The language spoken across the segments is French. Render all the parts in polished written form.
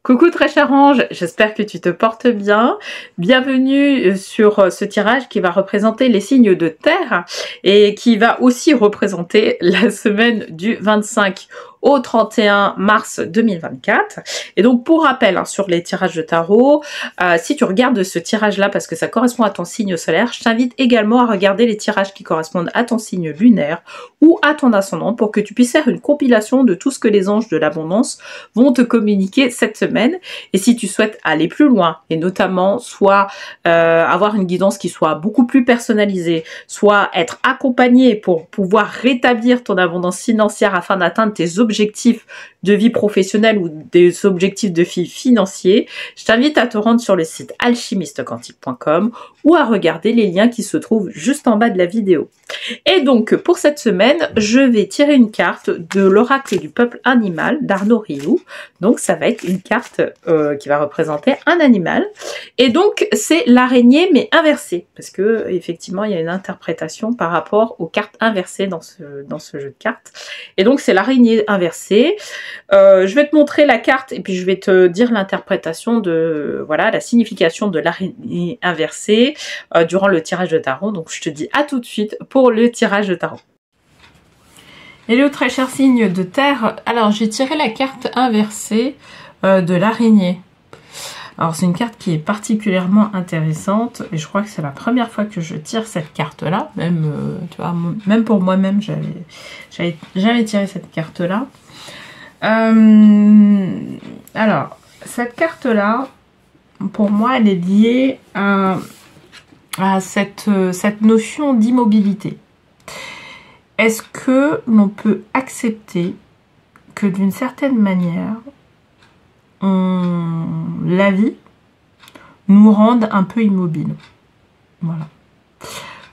Coucou très cher ange, j'espère que tu te portes bien. Bienvenue sur ce tirage qui va représenter les signes de terre et qui va aussi représenter la semaine du 25 au 31 mars 2024. Et donc pour rappel sur les tirages de tarot, si tu regardes ce tirage là parce que ça correspond à ton signe solaire, je t'invite également à regarder les tirages qui correspondent à ton signe lunaire ou à ton ascendant pour que tu puisses faire une compilation de tout ce que les anges de l'abondance vont te communiquer cette semaine. Et si tu souhaites aller plus loin et notamment soit avoir une guidance qui soit beaucoup plus personnalisée, soit être accompagné pour pouvoir rétablir ton abondance financière afin d'atteindre tes objectifs de vie professionnelle ou des objectifs de vie financiers, je t'invite à te rendre sur le site alchimistequantique.com ou à regarder les liens qui se trouvent juste en bas de la vidéo. Et donc pour cette semaine, je vais tirer une carte de l'oracle du peuple animal d'Arnaud Rioux. Donc ça va être une carte qui va représenter un animal. Et donc c'est l'araignée mais inversée, parce que effectivement il y a une interprétation par rapport aux cartes inversées dans ce jeu de cartes. Et donc c'est l'araignée inversée. Je vais te montrer la carte et puis je vais te dire l'interprétation de la signification de l'araignée inversée durant le tirage de tarot. Donc je te dis à tout de suite pour le tirage de tarot. Hello très cher signe de terre. Alors j'ai tiré la carte inversée de l'araignée. Alors c'est une carte qui est particulièrement intéressante et je crois que c'est la première fois que je tire cette carte là. Même tu vois, même pour moi-même j'avais jamais tiré cette carte là. Alors cette carte là pour moi elle est liée à cette notion d'immobilité. Est-ce que l'on peut accepter que d'une certaine manière la vie nous rende un peu immobile? Voilà.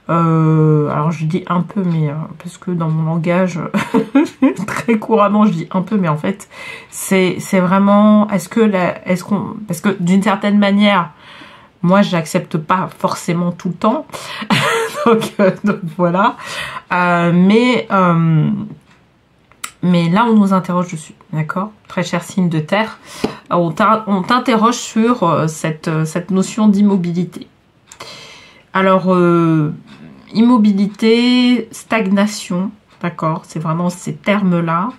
Alors je dis un peu, mais parce que dans mon langage très couramment je dis un peu, mais en fait c'est vraiment parce que d'une certaine manière moi j'accepte pas forcément tout le temps donc voilà, mais là on nous interroge dessus, d'accord, très cher signe de terre, on t'interroge sur cette notion d'immobilité. Alors immobilité, stagnation, d'accord, c'est vraiment ces termes-là.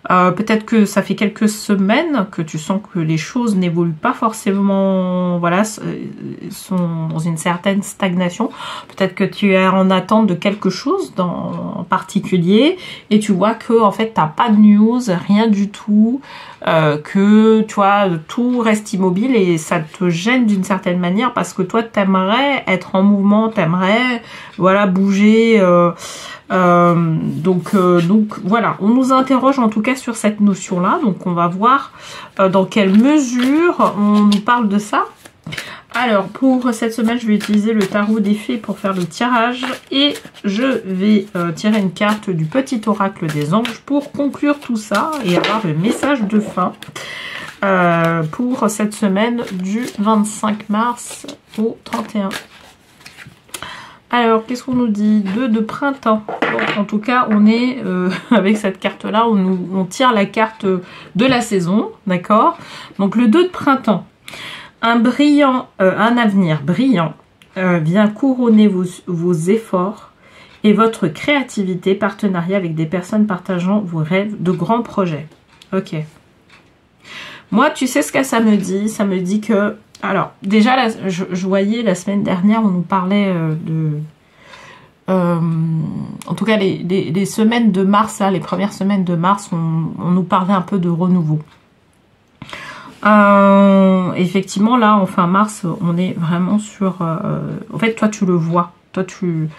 Peut-être que ça fait quelques semaines que tu sens que les choses n'évoluent pas forcément, voilà, sont dans une certaine stagnation. Peut-être que tu es en attente de quelque chose en particulier et tu vois que en fait t'as pas de news, rien du tout, que tu vois tout reste immobile et ça te gêne d'une certaine manière parce que toi t'aimerais être en mouvement, t'aimerais voilà bouger. Donc voilà, on nous interroge en tout cas sur cette notion là, donc on va voir dans quelle mesure on nous parle de ça. Alors pour cette semaine je vais utiliser le tarot des fées pour faire le tirage et je vais tirer une carte du petit oracle des anges pour conclure tout ça et avoir le message de fin pour cette semaine du 25 mars au 31. Alors, qu'est-ce qu'on nous dit? 2 de printemps. Bon, en tout cas, on est avec cette carte-là, on tire la carte de la saison, d'accord? Donc, le 2 de printemps. Un avenir brillant vient couronner vos efforts et votre créativité, partenariat avec des personnes partageant vos rêves de grands projets. Ok. Moi, tu sais ce que ça me dit? Ça me dit que... Alors, déjà, là, je voyais la semaine dernière, on nous parlait en tout cas, les semaines de mars, là, les premières semaines de mars, on nous parlait un peu de renouveau. Effectivement, là, en fin mars, on est vraiment sur... en fait, toi, tu le vois. Toi, tu...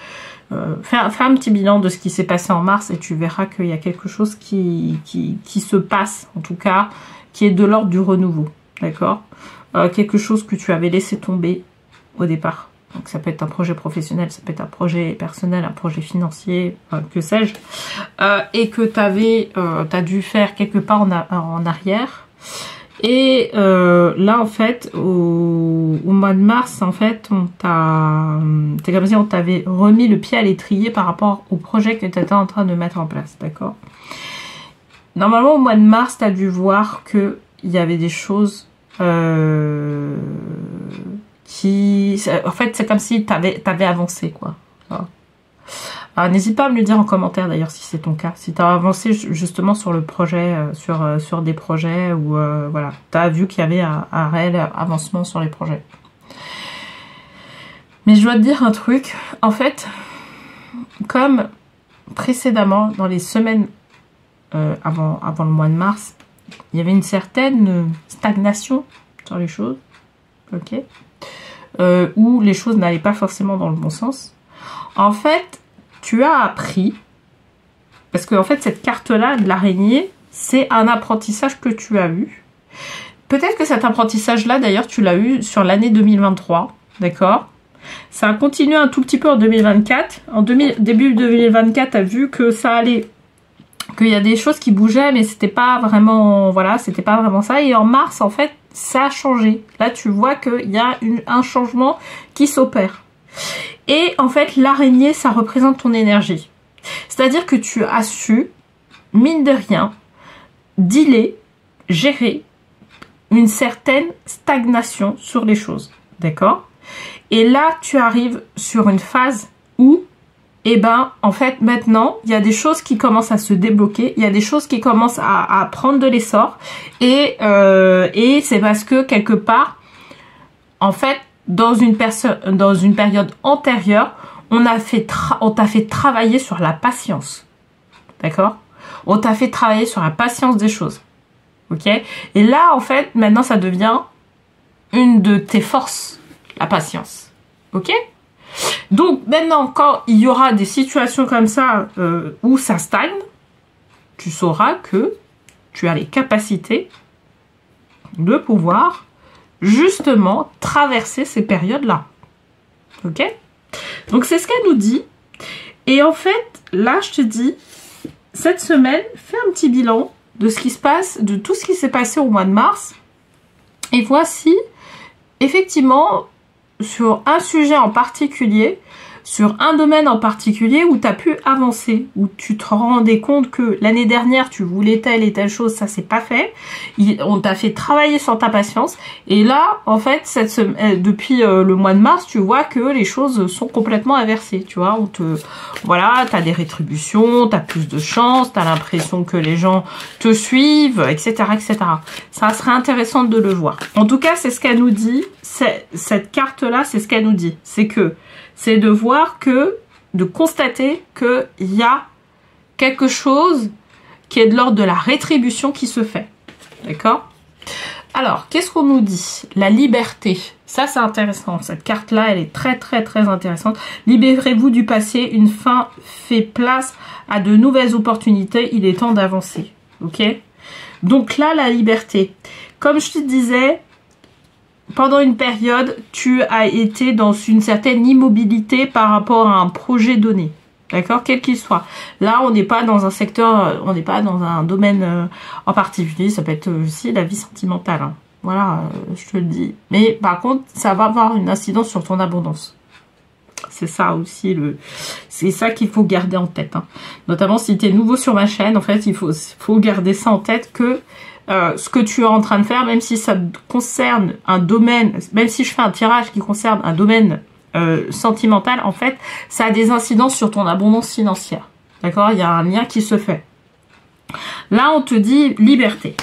fais un petit bilan de ce qui s'est passé en mars et tu verras qu'il y a quelque chose qui se passe, en tout cas, qui est de l'ordre du renouveau. D'accord ? Quelque chose que tu avais laissé tomber au départ. Donc ça peut être un projet professionnel, ça peut être un projet personnel, un projet financier, que sais-je. Et que t'as dû faire quelque part en arrière. Et là en fait, au mois de mars, en fait, c'est comme si on t'avait remis le pied à l'étrier par rapport au projet que tu étais en train de mettre en place, d'accord? Normalement au mois de mars, tu as dû voir qu'il y avait des choses En fait, c'est comme si t'avais avancé, quoi. N'hésite pas à me le dire en commentaire, d'ailleurs, si c'est ton cas. Si tu as avancé justement sur le projet, sur des projets où, voilà, tu as vu qu'il y avait un réel avancement sur les projets. Mais je dois te dire un truc. En fait, comme précédemment, dans les semaines avant le mois de mars, il y avait une certaine stagnation sur les choses, ok, où les choses n'allaient pas forcément dans le bon sens. En fait, tu as appris, parce que en fait cette carte-là de l'araignée, c'est un apprentissage que tu as eu. Peut-être que cet apprentissage-là, d'ailleurs, tu l'as eu sur l'année 2023, d'accord? Ça a continué un tout petit peu en 2024. Début 2024, tu as vu que ça allait, qu'il y a des choses qui bougeaient, mais c'était pas vraiment, voilà, c'était pas vraiment ça. Et en mars, en fait, ça a changé. Là, tu vois qu'il y a un changement qui s'opère. Et en fait, l'araignée, ça représente ton énergie. C'est-à-dire que tu as su, mine de rien, dealer, gérer une certaine stagnation sur les choses. D'accord? Et là, tu arrives sur une phase où, eh ben, en fait, maintenant, il y a des choses qui commencent à se débloquer, il y a des choses qui commencent à prendre de l'essor, et c'est parce que, quelque part, en fait, dans une période antérieure, on t'a fait travailler sur la patience. D'accord? On t'a fait travailler sur la patience des choses. Ok? Et là, en fait, maintenant, ça devient une de tes forces, la patience. Ok? Donc, maintenant, quand il y aura des situations comme ça où ça stagne, tu sauras que tu as les capacités de pouvoir justement traverser ces périodes-là. Ok? Donc, c'est ce qu'elle nous dit. Et en fait, là, je te dis, cette semaine, fais un petit bilan de ce qui se passe, de tout ce qui s'est passé au mois de mars. Et voici, effectivement, sur un sujet en particulier, sur un domaine en particulier où tu as pu avancer, où tu te rendais compte que l'année dernière tu voulais telle et telle chose, ça s'est pas fait, on t'a fait travailler sur ta patience, et là en fait depuis le mois de mars, tu vois que les choses sont complètement inversées, tu vois, voilà, t'as des rétributions, t'as plus de chance, t'as l'impression que les gens te suivent, etc., etc. Ça serait intéressant de le voir. En tout cas, c'est ce qu'elle nous dit, cette carte là, c'est ce qu'elle nous dit, c'est de voir de constater qu'il y a quelque chose qui est de l'ordre de la rétribution qui se fait. D'accord? Alors, qu'est-ce qu'on nous dit? La liberté. Ça, c'est intéressant. Cette carte-là, elle est très, très, très intéressante. Libérez-vous du passé. Une fin fait place à de nouvelles opportunités. Il est temps d'avancer. Ok? Donc là, la liberté. Comme je te disais, pendant une période, tu as été dans une certaine immobilité par rapport à un projet donné. D'accord? Quel qu'il soit. Là, on n'est pas dans un secteur, on n'est pas dans un domaine en particulier. Ça peut être aussi la vie sentimentale. Hein. Voilà, je te le dis. Mais par contre, ça va avoir une incidence sur ton abondance. C'est ça aussi, c'est ça qu'il faut garder en tête. Hein. Notamment si tu es nouveau sur ma chaîne, en fait, il faut garder ça en tête que ce que tu es en train de faire, même si ça concerne un domaine, même si je fais un tirage qui concerne un domaine sentimental, en fait, ça a des incidences sur ton abondance financière. D'accord? Il y a un lien qui se fait. Là, on te dit liberté.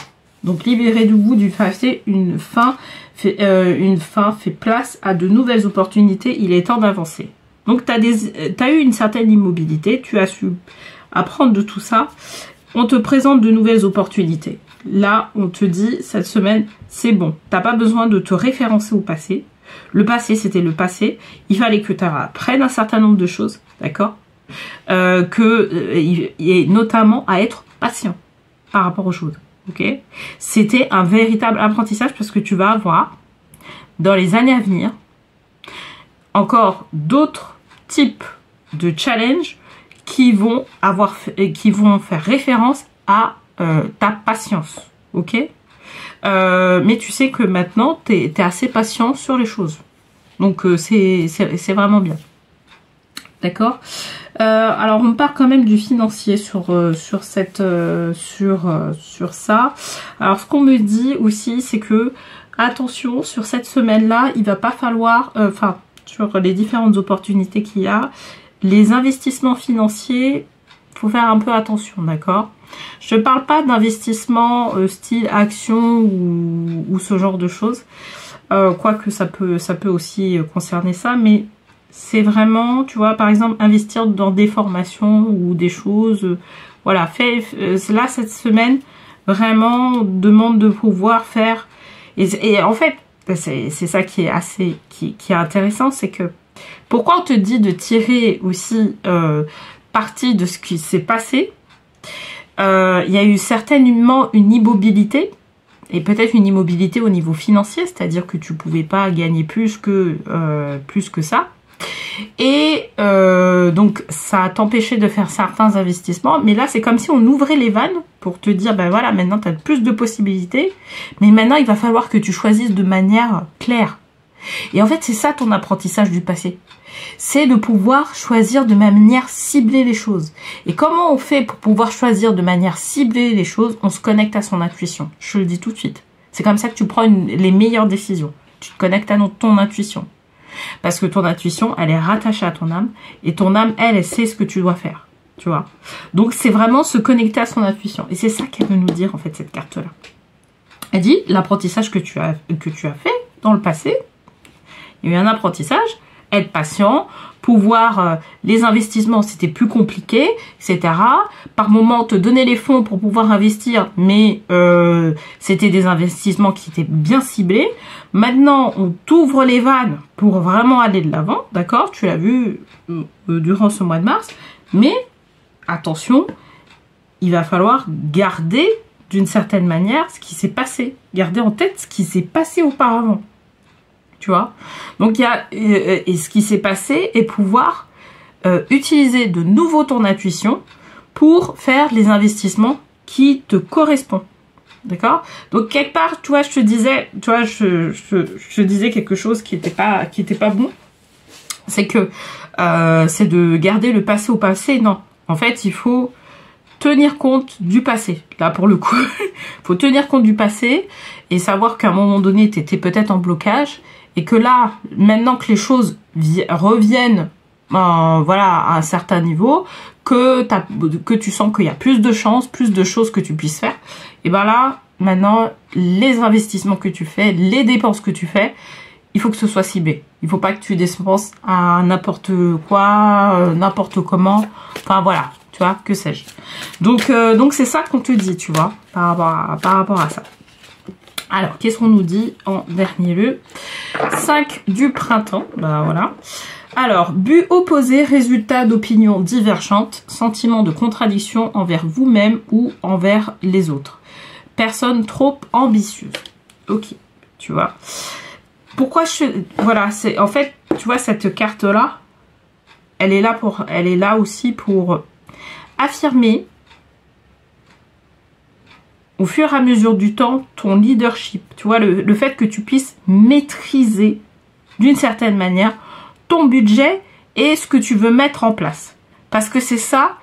Donc, libérez-vous du passé, une fin fait place à de nouvelles opportunités, il est temps d'avancer. Donc, tu as eu une certaine immobilité, tu as su apprendre de tout ça, on te présente de nouvelles opportunités. Là, on te dit, cette semaine, c'est bon. Tu n'as pas besoin de te référencer au passé. Le passé, c'était le passé. Il fallait que tu apprennes un certain nombre de choses, d'accord? Et notamment à être patient par rapport aux choses, ok? C'était un véritable apprentissage parce que tu vas avoir, dans les années à venir, encore d'autres types de challenges qui vont faire référence à ta patience, ok? Mais tu sais que maintenant, tu es assez patient sur les choses. Donc, c'est vraiment bien. D'accord? Alors, on part quand même du financier sur ça. Alors, ce qu'on me dit aussi, c'est que attention, sur cette semaine-là, il va pas falloir, enfin, sur les différentes opportunités qu'il y a, les investissements financiers, faut faire un peu attention, d'accord? Je ne parle pas d'investissement style action ou ce genre de choses, quoique ça peut aussi concerner ça, mais c'est vraiment, tu vois, par exemple, investir dans des formations ou des choses, voilà, là, cette semaine, vraiment, demande de pouvoir faire, et en fait, c'est ça qui est intéressant, c'est que, pourquoi on te dit de tirer aussi parti de ce qui s'est passé? Il y a eu certainement une immobilité, et peut-être une immobilité au niveau financier, c'est-à-dire que tu pouvais pas gagner plus que ça. Et donc ça t'empêchait de faire certains investissements, mais là c'est comme si on ouvrait les vannes pour te dire, ben voilà, maintenant tu as plus de possibilités, mais maintenant il va falloir que tu choisisses de manière claire. Et en fait c'est ça ton apprentissage du passé, c'est de pouvoir choisir de manière ciblée les choses. Et comment on fait pour pouvoir choisir de manière ciblée les choses? On se connecte à son intuition, je te le dis tout de suite. C'est comme ça que tu prends les meilleures décisions, tu te connectes à ton intuition. Parce que ton intuition, elle est rattachée à ton âme. Et ton âme, elle sait ce que tu dois faire. Tu vois. Donc, c'est vraiment se connecter à son intuition. Et c'est ça qu'elle veut nous dire, en fait, cette carte-là. Elle dit, l'apprentissage que tu as fait dans le passé, il y a eu un apprentissage, être patient, pouvoir, les investissements, c'était plus compliqué, etc. Par moment, te donner les fonds pour pouvoir investir, mais c'était des investissements qui étaient bien ciblés. Maintenant, on t'ouvre les vannes pour vraiment aller de l'avant, d'accord? Tu l'as vu durant ce mois de mars, mais attention, il va falloir garder d'une certaine manière ce qui s'est passé, garder en tête ce qui s'est passé auparavant. Tu vois, donc il y a et ce qui s'est passé et pouvoir utiliser de nouveau ton intuition pour faire les investissements qui te correspondent, d'accord? Donc quelque part, tu vois, je te disais, tu vois, je te disais quelque chose qui était pas bon, c'est que c'est de garder le passé au passé. Non, en fait, il faut tenir compte du passé. Là, pour le coup, il faut tenir compte du passé et savoir qu'à un moment donné, tu étais peut-être en blocage. Et que là, maintenant que les choses reviennent voilà, à un certain niveau, que tu sens qu'il y a plus de chances, plus de choses que tu puisses faire, et ben là, maintenant, les investissements que tu fais, les dépenses que tu fais, il faut que ce soit ciblé. Il faut pas que tu dépenses à n'importe quoi, n'importe comment. Enfin voilà, tu vois, que sais-je. Donc c'est ça qu'on te dit, tu vois, par rapport à ça. Alors, qu'est-ce qu'on nous dit en dernier lieu? 5 du printemps, bah voilà. Alors, but opposé, résultat d'opinions divergentes, sentiment de contradiction envers vous-même ou envers les autres. Personne trop ambitieuse. Ok, tu vois. Pourquoi voilà, c'est en fait, tu vois, cette carte-là, elle est là aussi pour affirmer au fur et à mesure du temps, ton leadership, tu vois, le fait que tu puisses maîtriser d'une certaine manière ton budget et ce que tu veux mettre en place. Parce que c'est ça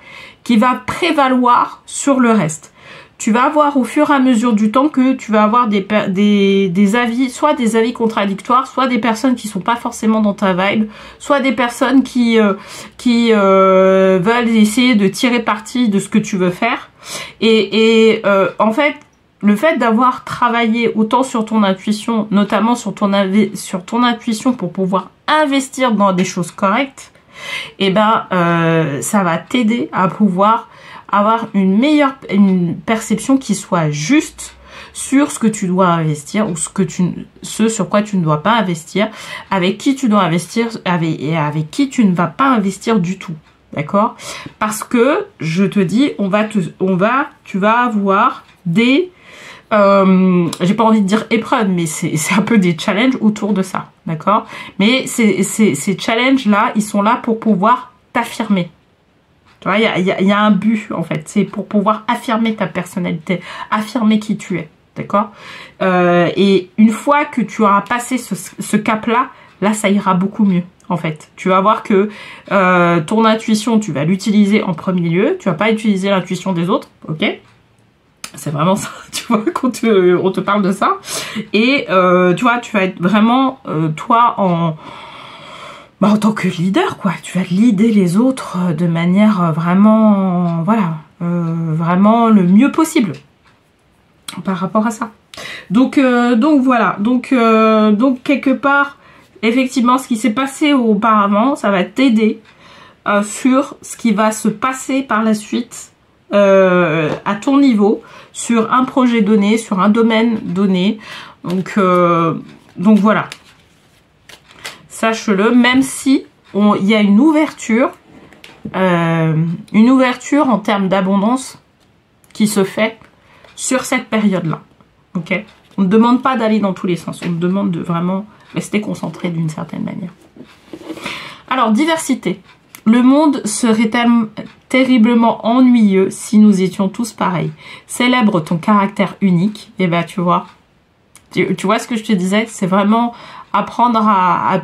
qui va prévaloir sur le reste. Tu vas avoir au fur et à mesure du temps que tu vas avoir des avis, soit des avis contradictoires, soit des personnes qui sont pas forcément dans ta vibe, soit des personnes qui veulent essayer de tirer parti de ce que tu veux faire. Et en fait, le fait d'avoir travaillé autant sur ton intuition, notamment sur ton intuition pour pouvoir investir dans des choses correctes, et ben ça va t'aider à pouvoir avoir une perception qui soit juste sur ce que tu dois investir ou ce sur quoi tu ne dois pas investir, avec qui tu dois investir et avec qui tu ne vas pas investir du tout. D'accord? Parce que, je te dis, tu vas avoir des, j'ai pas envie de dire épreuves, mais c'est un peu des challenges autour de ça. D'accord? Mais ces challenges-là, ils sont là pour pouvoir t'affirmer. Tu vois, il y a un but, en fait. C'est pour pouvoir affirmer ta personnalité, affirmer qui tu es. D'accord? Et une fois que tu auras passé ce cap-là, là, ça ira beaucoup mieux. En fait, tu vas voir que ton intuition, tu vas l'utiliser en premier lieu. Tu vas pas utiliser l'intuition des autres, ok? C'est vraiment ça, tu vois, quand on te parle de ça. Et tu vois, tu vas être vraiment, toi, en tant que leader, quoi. Tu vas leader les autres de manière vraiment, voilà, vraiment le mieux possible par rapport à ça. Donc voilà, donc quelque part, effectivement, ce qui s'est passé auparavant, ça va t'aider sur ce qui va se passer par la suite à ton niveau, sur un projet donné, sur un domaine donné. Donc voilà. Sache-le, même si il y a une ouverture en termes d'abondance qui se fait sur cette période-là. Ok ? On ne demande pas d'aller dans tous les sens, on demande de vraiment rester concentré d'une certaine manière. Alors, diversité. Le monde serait terriblement ennuyeux si nous étions tous pareils. Célèbre ton caractère unique. Et ben, tu vois ce que je te disais, c'est vraiment apprendre à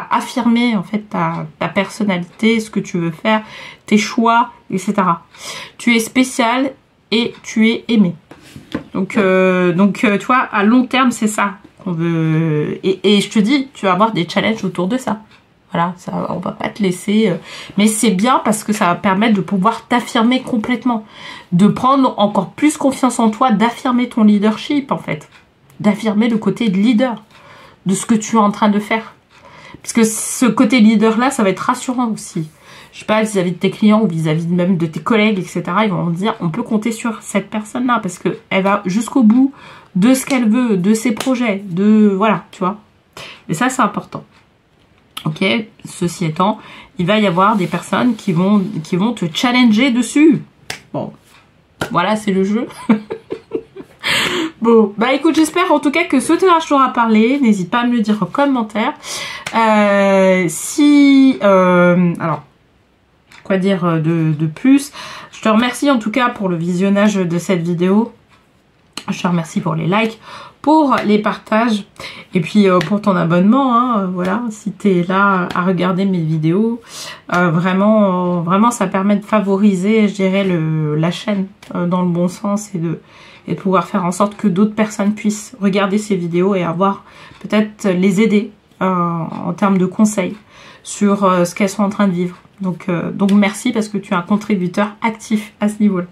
affirmer en fait ta personnalité, ce que tu veux faire, tes choix, etc. Tu es spécial et tu es aimé. Donc tu vois, à long terme, c'est ça qu'on veut. Et je te dis, tu vas avoir des challenges autour de ça. Voilà, ça, on va pas te laisser. Mais c'est bien parce que ça va permettre de pouvoir t'affirmer complètement, de prendre encore plus confiance en toi, d'affirmer ton leadership en fait, d'affirmer le côté de leader de ce que tu es en train de faire. Parce que ce côté leader là, ça va être rassurant aussi. Je sais pas, vis-à-vis de tes clients ou vis-à-vis même de tes collègues, etc. Ils vont dire, on peut compter sur cette personne-là parce que elle va jusqu'au bout de ce qu'elle veut, de ses projets, voilà, tu vois. Et ça, c'est important. Ok, ceci étant, il va y avoir des personnes qui vont te challenger dessus. Bon, voilà, c'est le jeu. Bon, bah écoute, j'espère en tout cas que ce tirage t'aura parlé. N'hésite pas à me le dire en commentaire. Alors, quoi dire de plus? Je te remercie en tout cas pour le visionnage de cette vidéo. Je te remercie pour les likes, pour les partages et puis pour ton abonnement, hein, voilà, si tu es là à regarder mes vidéos, vraiment ça permet de favoriser, je dirais, la chaîne dans le bon sens et de pouvoir faire en sorte que d'autres personnes puissent regarder ces vidéos et avoir peut-être les aider en termes de conseils sur ce qu'elles sont en train de vivre. Donc merci parce que tu es un contributeur actif à ce niveau-là.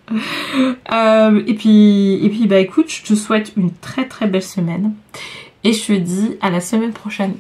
Et puis bah écoute, je te souhaite une très très belle semaine et je te dis à la semaine prochaine.